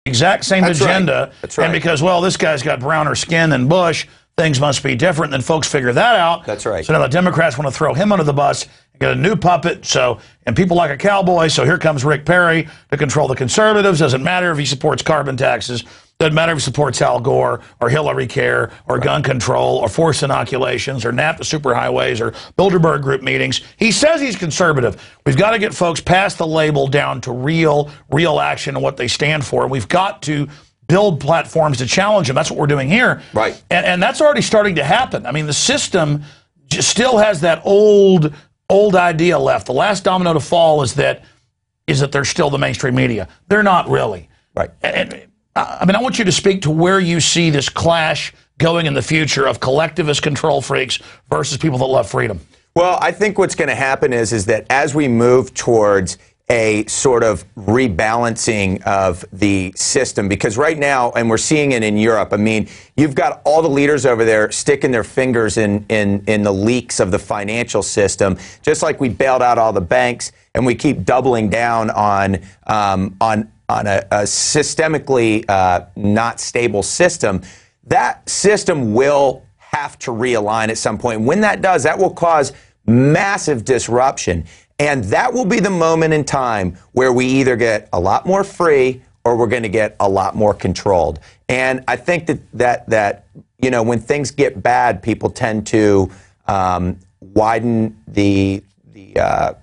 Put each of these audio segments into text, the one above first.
exact same agenda. Right. That's right. And because, well, this guy's got browner skin than Bush, things must be different. Then folks figure that out. That's right. So now the Democrats want to throw him under the bus and get a new puppet. So, and people like a cowboy. So here comes Rick Perry to control the conservatives. Doesn't matter if he supports carbon taxes. Doesn't matter if he supports Al Gore or Hillary Care or gun control or forced inoculations or NAFTA superhighways or Bilderberg group meetings. He says he's conservative. We've got to get folks past the label down to real action and what they stand for. And we've got to build platforms to challenge them. That's what we're doing here. Right. And that's already starting to happen. I mean, the system just still has that old idea left. The last domino to fall is that they're still the mainstream media. They're not really. Right. And I mean, I want you to speak to where you see this clash going in the future of collectivist control freaks versus people that love freedom. Well, I think what's going to happen is that as we move towards a sort of rebalancing of the system, because right now, and we're seeing it in Europe, I mean, you've got all the leaders over there sticking their fingers in the leaks of the financial system, just like we bailed out all the banks, and we keep doubling down on a systemically not stable system. That system will have to realign at some point. When that does, that will cause massive disruption. And that will be the moment in time where we either get a lot more free or we're going to get a lot more controlled. And I think that you know, when things get bad, people tend to widen the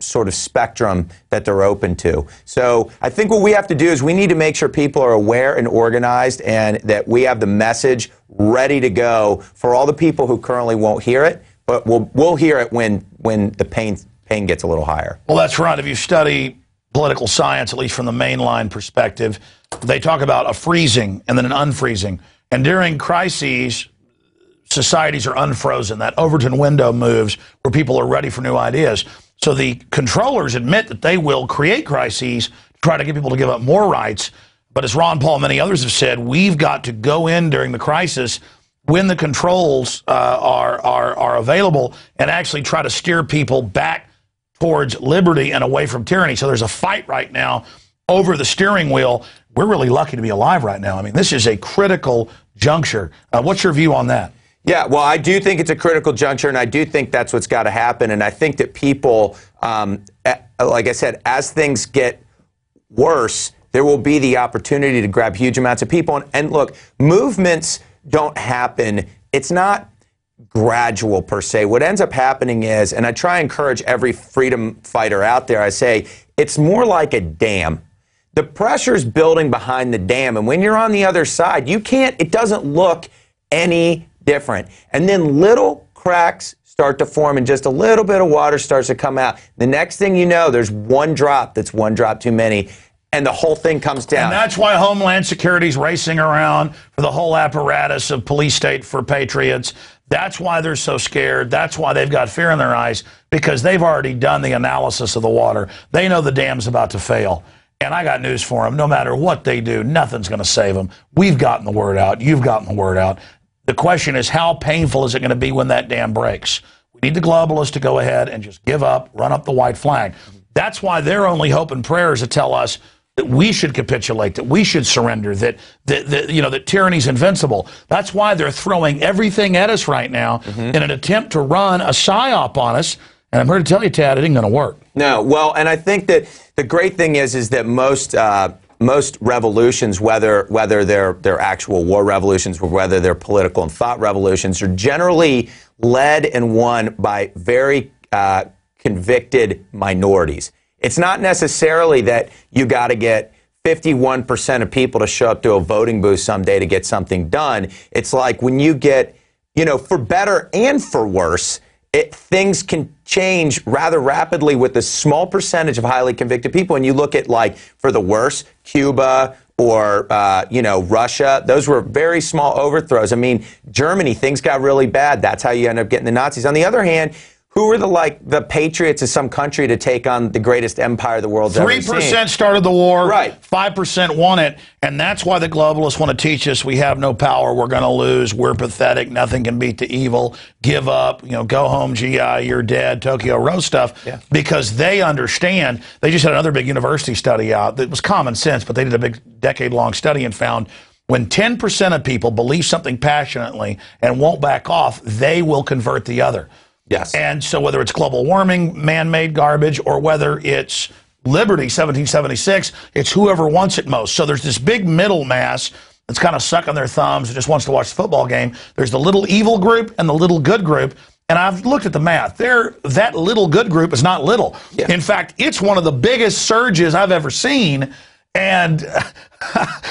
sort of spectrum that they're open to. So I think what we have to do is we need to make sure people are aware and organized, and that we have the message ready to go for all the people who currently won't hear it, but we'll hear it when the pain gets a little higher. Well, that's right. If you study political science, at least from the mainline perspective, they talk about a freezing and then an unfreezing. And during crises, societies are unfrozen. That Overton window moves where people are ready for new ideas. So the controllers admit that they will create crises to try to get people to give up more rights. But as Ron Paul and many others have said, we've got to go in during the crisis when the controls are available and actually try to steer people back towards liberty and away from tyranny. So there's a fight right now over the steering wheel. We're really lucky to be alive right now. I mean, this is a critical juncture. What's your view on that? Yeah, well, I do think it's a critical juncture, and I do think that's what's got to happen. And I think that people, like I said, as things get worse, there will be the opportunity to grab huge amounts of people. And look, movements don't happen. It's not gradual per se. What ends up happening is, and I try and encourage every freedom fighter out there, I say, it's more like a dam. The pressure's building behind the dam, and when you're on the other side, it doesn't look any different. And then little cracks start to form and just a little bit of water starts to come out. The next thing you know, there's one drop that's one drop too many, and the whole thing comes down. And that's why Homeland Security's racing around for the whole apparatus of police state for patriots. That's why they're so scared. That's why they've got fear in their eyes, because they've already done the analysis of the water. They know the dam's about to fail. And I got news for them. No matter what they do, nothing's going to save them. We've gotten the word out. You've gotten the word out. The question is, how painful is it going to be when that dam breaks? We need the globalists to go ahead and just give up, run up the white flag. That's why their only hope and prayer is to tell us that we should capitulate, that we should surrender, that tyranny's invincible. That's why they're throwing everything at us right now in an attempt to run a psyop on us. And I'm here to tell you, Tad, it ain't going to work. No, well, and I think that the great thing is that most revolutions, whether they're actual war revolutions or whether they're political and thought revolutions, are generally led and won by very convicted minorities. It's not necessarily that you got to get 51% of people to show up to a voting booth someday to get something done. It's like when you get, for better and for worse, things can change rather rapidly with a small percentage of highly convicted people. And you look at, like, for the worse, Cuba or, Russia, those were very small overthrows. I mean, Germany, things got really bad. That's how you end up getting the Nazis. On the other hand, who were the patriots of some country to take on the greatest empire the world's ever seen? 3% started the war, right. 5% won it, and that's why the globalists want to teach us we have no power, we're going to lose, we're pathetic, nothing can beat the evil, give up, go home, GI, you're dead, Tokyo Row stuff, because they understand. They just had another big university study out that was common sense, but they did a big decade-long study and found when 10% of people believe something passionately and won't back off, they will convert the other. Yes. And so whether it's global warming, man-made garbage, or whether it's liberty, 1776, it's whoever wants it most. So there's this big middle mass that's kind of sucking their thumbs and just wants to watch the football game. There's the little evil group and the little good group. And I've looked at the math. That little good group is not little. Yeah. In fact, it's one of the biggest surges I've ever seen. And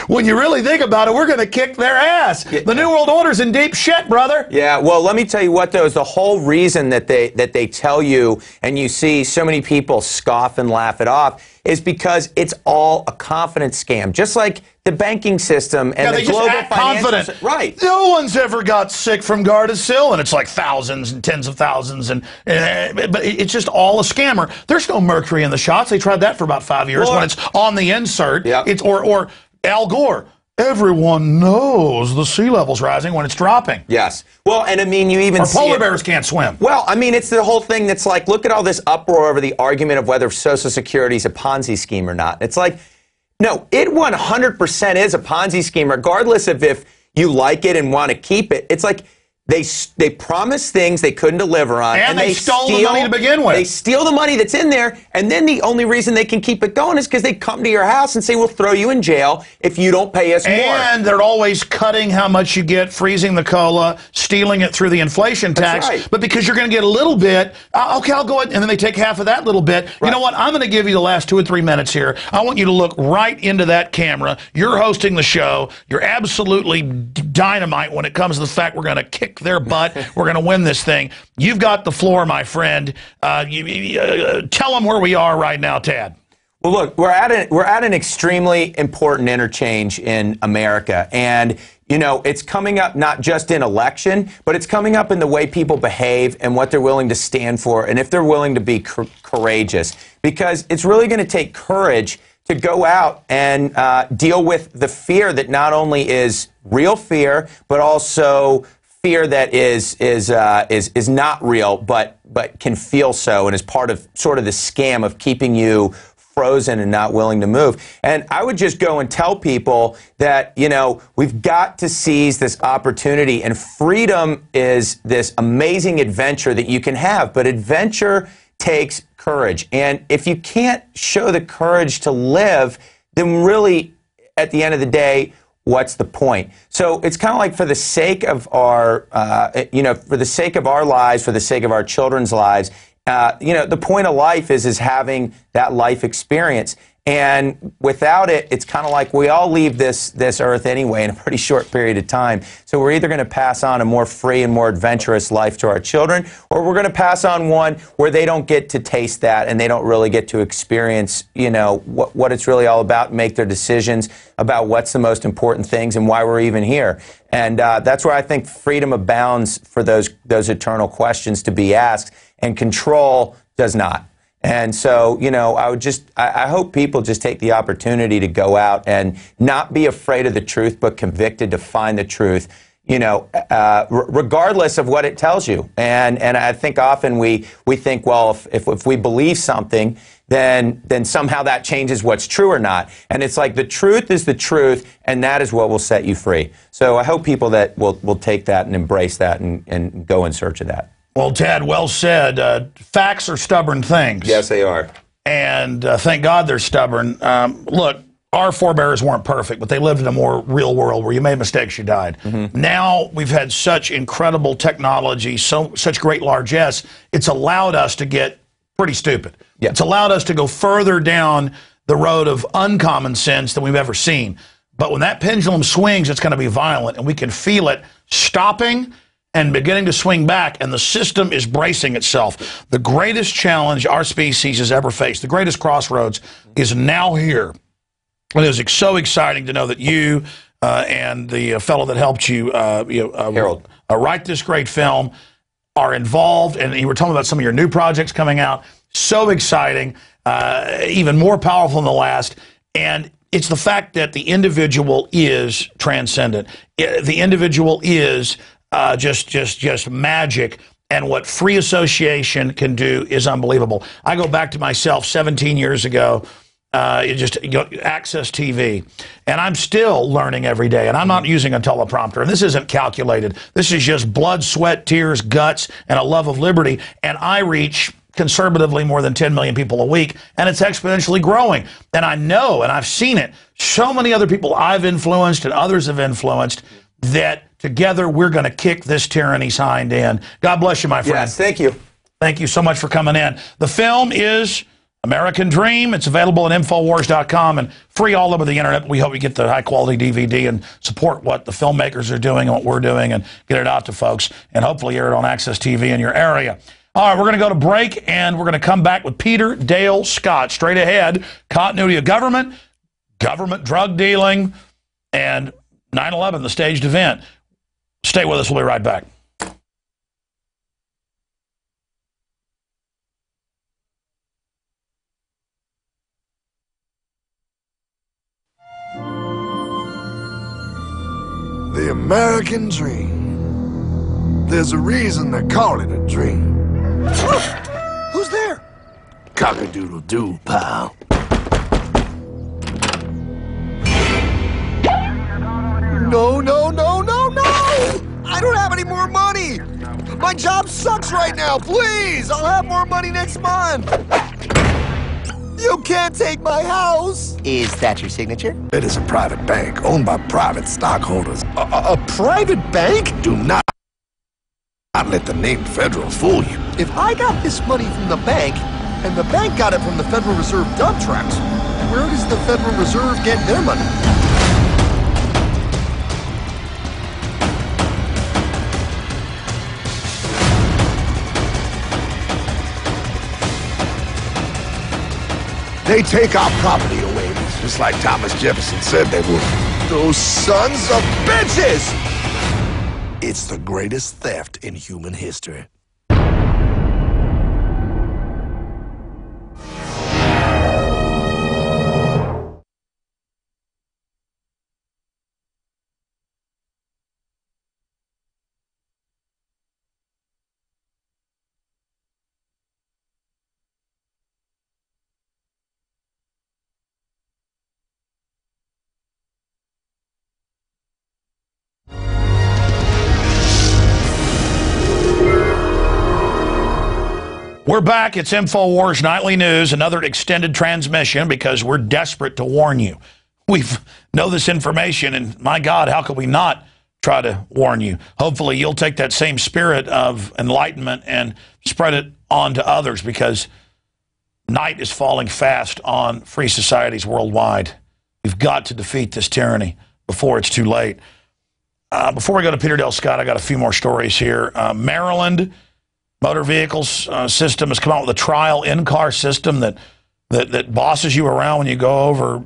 when you really think about it, we're going to kick their ass. Yeah. The New World Order's in deep shit, brother. Yeah, well, let me tell you what, though, is the whole reason that they tell you, and you see so many people scoff and laugh it off, is because it's all a confidence scam. Just like the banking system and the global financial system. Right. No one's ever got sick from Gardasil, and it's like thousands and tens of thousands, but it's just all a scammer. There's no mercury in the shots. They tried that for about 5 years when it's on the insert. Yep. It's or Al Gore. Everyone knows the sea level's rising when it's dropping. Yes. Well, and I mean, you even see polar bears can't swim. Well, I mean, it's the whole thing that's like, look at all this uproar over the argument of whether Social Security is a Ponzi scheme or not. It's like, no, it 100% is a Ponzi scheme, regardless of if you like it and want to keep it. It's like they promise things they couldn't deliver on. And they stole the money to begin with. They steal the money that's in there, and then the only reason they can keep it going is because they come to your house and say, we'll throw you in jail if you don't pay us more. And they're always cutting how much you get, freezing the COLA, stealing it through the inflation tax. That's right. But because you're going to get a little bit, okay, I'll go ahead, and then they take half of that little bit. Right. You know what? I'm going to give you the last 2 or 3 minutes here. I want you to look right into that camera. You're hosting the show. You're absolutely dynamite when it comes to the fact we're going to kick their butt. We're going to win this thing. You've got the floor, my friend. Tell them where we are right now, Tad. Well, look, we're at an extremely important interchange in America, and it's coming up not just in election, but it's coming up in the way people behave and what they're willing to stand for, and if they're willing to be courageous, because it's really going to take courage to go out and deal with the fear that not only is real fear, but also fear that is not real, but can feel so, and is part of sort of the scam of keeping you frozen and not willing to move. And I would just go and tell people that, we've got to seize this opportunity, and freedom is this amazing adventure that you can have, but adventure takes courage. And if you can't show the courage to live, then really, at the end of the day, what's the point? So it's kind of like, for the sake of our, for the sake of our lives, for the sake of our children's lives, the point of life is having that life experience. And without it, it's kind of like we all leave this earth anyway in a pretty short period of time. So we're either going to pass on a more free and more adventurous life to our children, or we're going to pass on one where they don't get to taste that and they don't really get to experience, what it's really all about, make their decisions about what's the most important things and why we're even here. And that's where I think freedom abounds for those eternal questions to be asked, and control does not. And so, I hope people just take the opportunity to go out and not be afraid of the truth, but convicted to find the truth, regardless of what it tells you. And I think often we think, well, if we believe something, then somehow that changes what's true or not. And it's like, the truth is the truth, and that is what will set you free. So I hope people that will take that and embrace that and go in search of that. Well, Tad, well said. Facts are stubborn things. Yes, they are. And thank God they're stubborn. Look, our forebears weren't perfect, but they lived in a more real world where you made mistakes, you died. Mm-hmm. Now we've had such incredible technology, such great largesse, it's allowed us to get pretty stupid. Yeah. It's allowed us to go further down the road of uncommon sense than we've ever seen. But when that pendulum swings, it's going to be violent, and we can feel it stopping and beginning to swing back, and the system is bracing itself. The greatest challenge our species has ever faced, the greatest crossroads, is now here. It is so exciting to know that you and the fellow that helped you, Harold, write this great film are involved, and you were talking about some of your new projects coming out. So exciting, even more powerful than the last. And it's the fact that the individual is transcendent. The individual is just magic. And what free association can do is unbelievable. I go back to myself 17 years ago, Access TV, and I'm still learning every day, and I'm not using a teleprompter, and this isn't calculated. This is just blood, sweat, tears, guts, and a love of liberty, and I reach conservatively more than 10 million people a week, and it's exponentially growing. And I know, and I've seen it, so many other people I've influenced and others have influenced, that together we're going to kick this tyranny's hind end. God bless you, my friend. Yes, thank you. Thank you so much for coming in. The film is American Dream. It's available at INFOWARS.com and free all over the internet. We hope you get the high-quality DVD and support what the filmmakers are doing and what we're doing and get it out to folks and hopefully air it on Access TV in your area. All right, we're going to go to break, and we're going to come back with Peter Dale Scott. Straight ahead, continuity of government drug dealing, and 9/11, the staged event. Stay with us. We'll be right back. The American dream. There's a reason they call it a dream. Who's there? Cock-a-doodle-doo, pal. No, no, no, no, no! I don't have any more money! My job sucks right now, please! I'll have more money next month! You can't take my house! Is that your signature? It is a private bank owned by private stockholders. A private bank? Do not let the name Federal fool you. If I got this money from the bank, and the bank got it from the Federal Reserve dump trucks, where does the Federal Reserve get their money? They take our property away, just like Thomas Jefferson said they would. Those sons of bitches! It's the greatest theft in human history. We're back. It's InfoWars Nightly News, another extended transmission because we're desperate to warn you. We know this information, and my God, how could we not try to warn you? Hopefully you'll take that same spirit of enlightenment and spread it on to others, because night is falling fast on free societies worldwide. We've got to defeat this tyranny before it's too late. Before we go to Peter Dale Scott, I got a few more stories here. Maryland Motor Vehicles system has come out with a trial in-car system that bosses you around when you go over